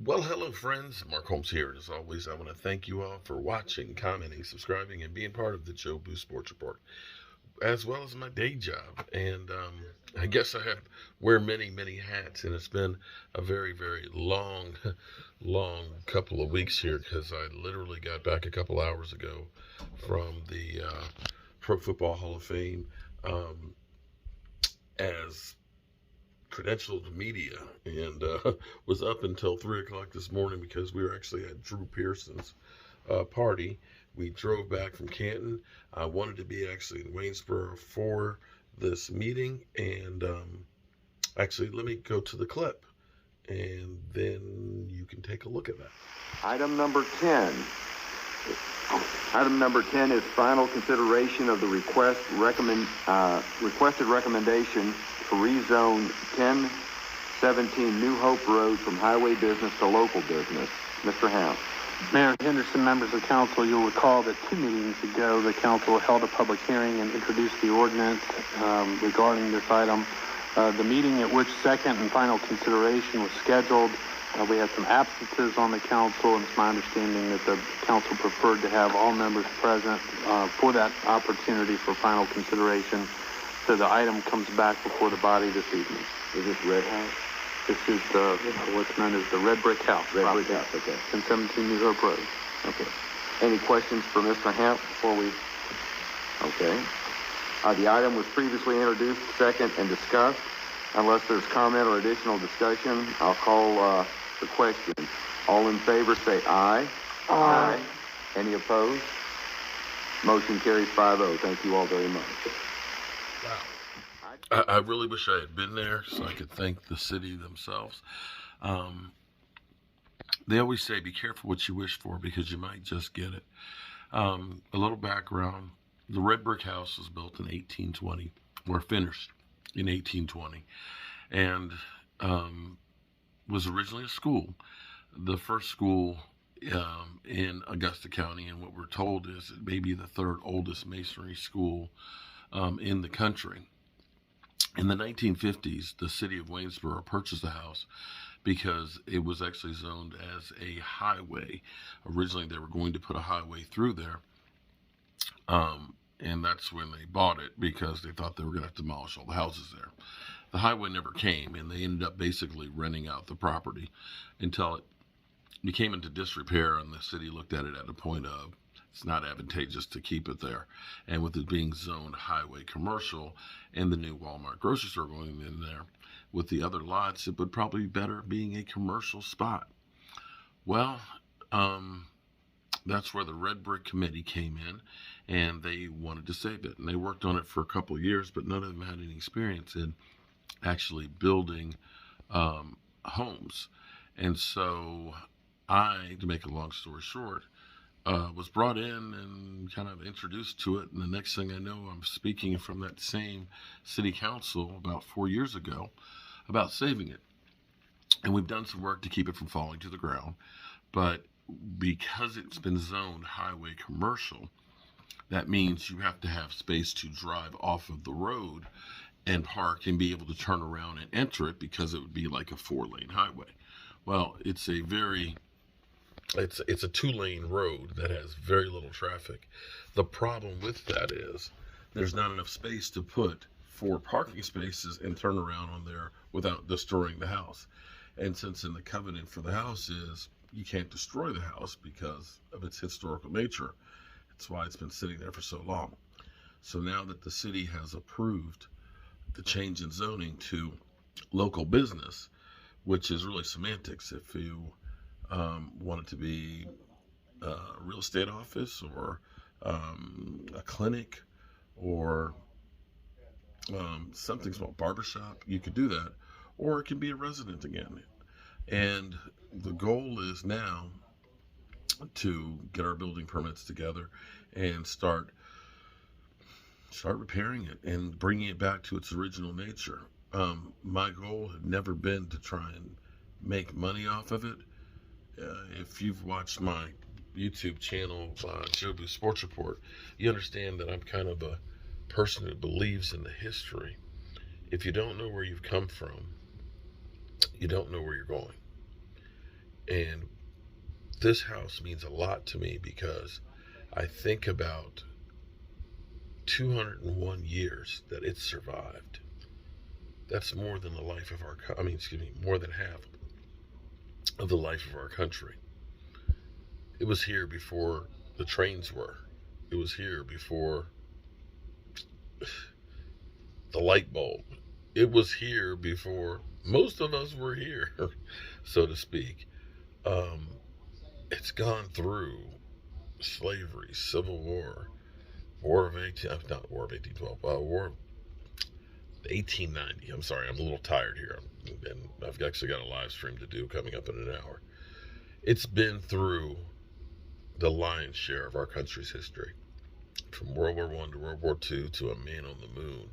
Well, hello, friends. Mark Holmes here. As always, I want to thank you all for watching, commenting, subscribing, and being part of the Joe Boo Sports Report, as well as my day job. And I guess I have wear many, many hats, and it's been a very, very long, long couple of weeks here because I literally got back a couple hours ago from the Pro Football Hall of Fame as credentialed media and was up until 3 o'clock this morning because we were actually at Drew Pearson's party. We drove back from Canton. I wanted to be actually in Waynesboro for this meeting, and actually, let me go to the clip and then you can take a look at that. Item number 10. Item number 10 is final consideration of the requested recommendation to rezone 1017 New Hope Road from highway business to local business. Mr. House. Mayor Henderson, members of council, you'll recall that 2 meetings ago, the council held a public hearing and introduced the ordinance regarding this item. The meeting at which second and final consideration was scheduled, we had some absences on the council, and it's my understanding that the council preferred to have all members present for that opportunity for final consideration. So the item comes back before the body this evening. Is this Red House? This is what's known as the Red Brick House. Red Brick House, okay. 1017 New Hope Road. Okay. Any questions for Mr. Hamp before we... Okay. The item was previously introduced, second, and discussed. Unless there's comment or additional discussion, I'll call the question. All in favor say aye. Aye. Any opposed? Motion carries 5-0. Thank you all very much. Wow. I really wish I had been there so I could thank the city themselves. They always say, be careful what you wish for because you might just get it. A little background. The Red Brick House was built in 1820, or finished in 1820, and was originally a school. The first school in Augusta County, and what we're told is it may be the third oldest masonry school in the country. In the 1950s, the city of Waynesboro purchased the house because it was actually zoned as a highway. Originally, they were going to put a highway through there, and that's when they bought it because they thought they were going to have to demolish all the houses there. The highway never came, and they ended up basically renting out the property until it became into disrepair, and the city looked at it at a point of it's not advantageous to keep it there. And with it being zoned highway commercial and the new Walmart grocery store going in there with the other lots, it would probably be better being a commercial spot. Well, that's where the Red Brick Committee came in, and they wanted to save it. And they worked on it for a couple of years, but none of them had any experience in actually building homes. And so I, to make a long story short, was brought in and kind of introduced to it. And the next thing I know, I'm speaking from that same city council about 4 years ago about saving it. And we've done some work to keep it from falling to the ground. But because it's been zoned highway commercial, that means you have to have space to drive off of the road and park and be able to turn around and enter it because it would be like a 4-lane highway. Well, it's a 2-lane road that has very little traffic. The problem with that is there's not enough space to put 4 parking spaces and turn around on there without destroying the house. And since in the covenant for the house is you can't destroy the house because of its historical nature, that's why it's been sitting there for so long. So now that the city has approved the change in zoning to local business, which is really semantics, if you want it to be a real estate office or a clinic or something small, barbershop, you could do that, or it can be a resident again. And the goal is now to get our building permits together and start repairing it and bringing it back to its original nature. My goal had never been to try and make money off of it. If you've watched my YouTube channel, Joe Boo Sports Report, you understand that I'm kind of a person who believes in the history. If you don't know where you've come from, you don't know where you're going. And this house means a lot to me because I think about 201 years that it survived. That's more than the life of our, more than half of the life of our country. It was here before the trains were. It was here before the light bulb. It was here before most of us were here, so to speak. Um, it's gone through slavery, Civil War, War of 18, not War of 1812, War of 1890. I'm sorry, I'm a little tired here, and I've actually got a live stream to do coming up in an hour. It's been through the lion's share of our country's history, from World War I to World War II to a man on the moon,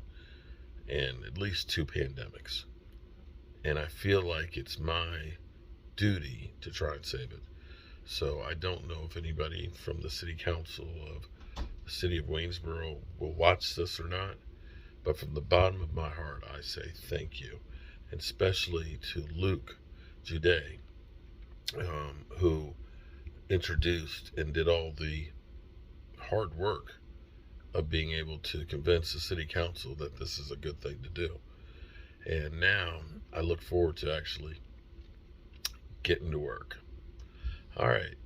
and at least 2 pandemics. And I feel like it's my duty to try and save it. So I don't know if anybody from the city council of the city of Waynesboro will watch this or not, but from the bottom of my heart, I say thank you, and especially to Luke Jude, who introduced and did all the hard work of being able to convince the city council that this is a good thing to do. And now I look forward to actually getting to work. All right,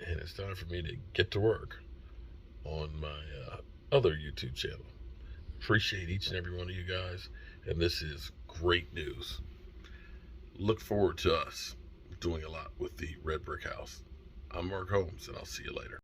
and it's time for me to get to work on my other YouTube channel. Appreciate each and every one of you guys, and this is great news. Look forward to us doing a lot with the Red Brick House. I'm Mark Holmes, and I'll see you later.